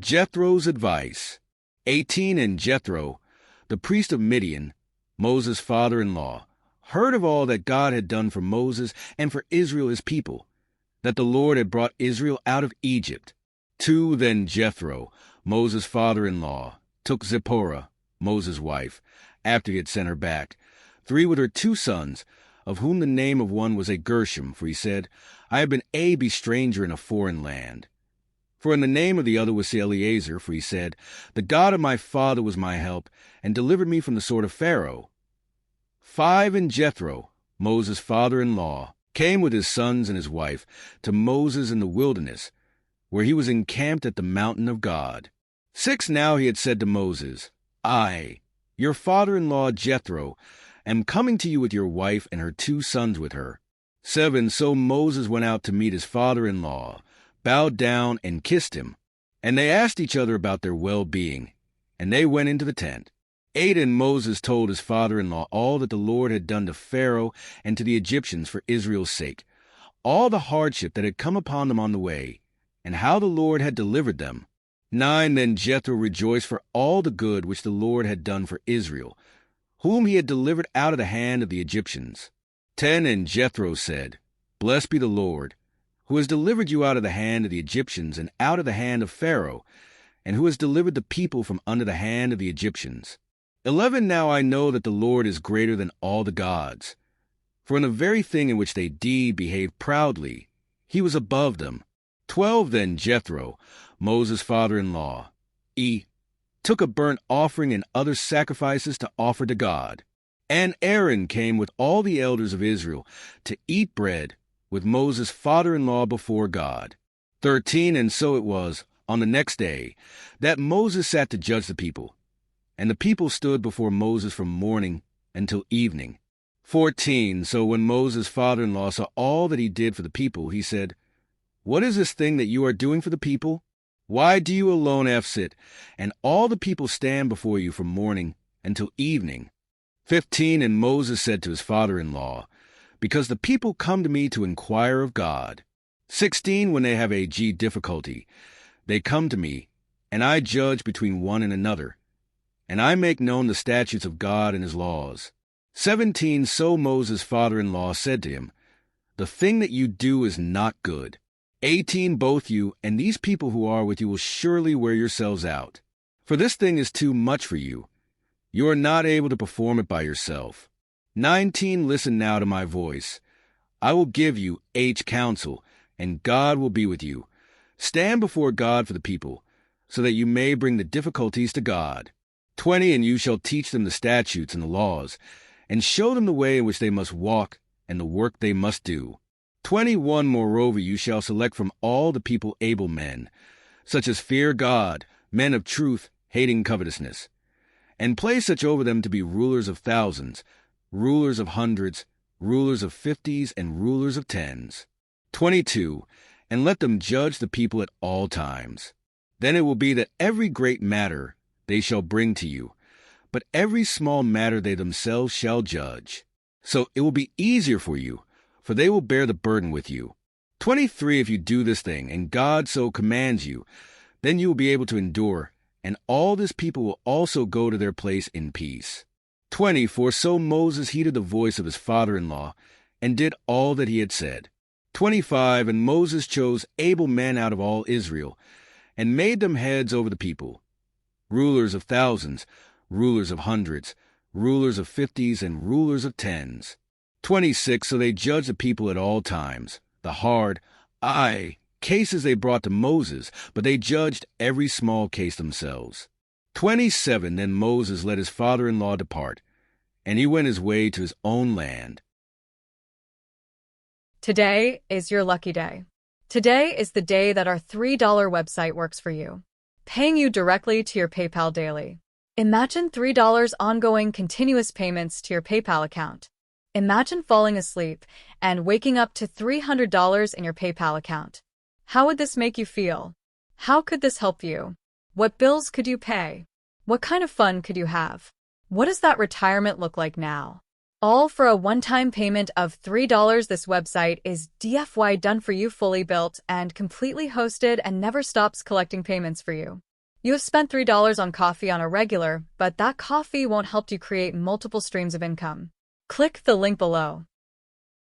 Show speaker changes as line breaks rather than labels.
Jethro's advice. 18 And Jethro, the priest of Midian, Moses' father-in-law, heard of all that God had done for Moses and for Israel his people, that the Lord had brought Israel out of Egypt. 2 Then Jethro, Moses' father-in-law, took Zipporah, Moses' wife, after he had sent her back, 3 with her 2 sons, of whom the name of one was a Gershom, for he said, I have been a stranger in a foreign land. For in the name of the other was Eleazar, for he said, The God of my father was my help, and delivered me from the sword of Pharaoh. 5 And Jethro, Moses' father-in-law, came with his sons and his wife to Moses in the wilderness, where he was encamped at the mountain of God. 6 Now he had said to Moses, I, your father-in-law Jethro, am coming to you with your wife and her 2 sons with her. 7 So Moses went out to meet his father-in-law, bowed down and kissed him, and they asked each other about their well-being, and they went into the tent. 8 And Moses told his father-in-law all that the Lord had done to Pharaoh and to the Egyptians for Israel's sake, all the hardship that had come upon them on the way, and how the Lord had delivered them. 9 Then Jethro rejoiced for all the good which the Lord had done for Israel, whom he had delivered out of the hand of the Egyptians. 10 And Jethro said, Blessed be the Lord, who has delivered you out of the hand of the Egyptians and out of the hand of Pharaoh, and who has delivered the people from under the hand of the Egyptians. 11 Now I know that the Lord is greater than all the gods, for in the very thing in which they behaved proudly, he was above them. 12 Then Jethro, Moses' father-in-law, took a burnt offering and other sacrifices to offer to God. And Aaron came with all the elders of Israel to eat bread with Moses' father-in-law before God. 13 And so it was, on the next day, that Moses sat to judge the people, and the people stood before Moses from morning until evening. 14 So when Moses' father-in-law saw all that he did for the people, he said, What is this thing that you are doing for the people? Why do you alone sit, and all the people stand before you from morning until evening? 15 And Moses said to his father-in-law, Because the people come to me to inquire of God. 16 When they have a difficulty, they come to me, and I judge between one and another, and I make known the statutes of God and his laws. 17 So Moses' father-in-law said to him, The thing that you do is not good. 18 Both you and these people who are with you will surely wear yourselves out. For this thing is too much for you. You are not able to perform it by yourself. 19 Listen now to my voice. I will give you counsel, and God will be with you. Stand before God for the people, so that you may bring the difficulties to God. 20 And you shall teach them the statutes and the laws, and show them the way in which they must walk and the work they must do. 21 Moreover, you shall select from all the people able men, such as fear God, men of truth, hating covetousness, and place such over them to be rulers of thousands, rulers of hundreds, rulers of 50s, and rulers of 10s. 22 And let them judge the people at all times. Then it will be that every great matter they shall bring to you, but every small matter they themselves shall judge. So it will be easier for you, for they will bear the burden with you. 23 If you do this thing, and God so commands you, then you will be able to endure, and all this people will also go to their place in peace. 24 So Moses heeded the voice of his father-in-law, and did all that he had said. 25 And Moses chose able men out of all Israel, and made them heads over the people, rulers of thousands, rulers of hundreds, rulers of 50s, and rulers of 10s. 26 So they judged the people at all times, the hard, cases they brought to Moses, but they judged every small case themselves. 27 Then Moses let his father-in-law depart, and he went his way to his own land.
Today is your lucky day. Today is the day that our $3 website works for you, paying you directly to your PayPal daily. Imagine $3 ongoing continuous payments to your PayPal account. Imagine falling asleep and waking up to $300 in your PayPal account. How would this make you feel? How could this help you? What bills could you pay? What kind of fun could you have? What does that retirement look like now? All for a one-time payment of $3. This website is DFY done for you, fully built and completely hosted, and never stops collecting payments for you. You have spent $3 on coffee on a regular, but that coffee won't help you create multiple streams of income. Click the link below.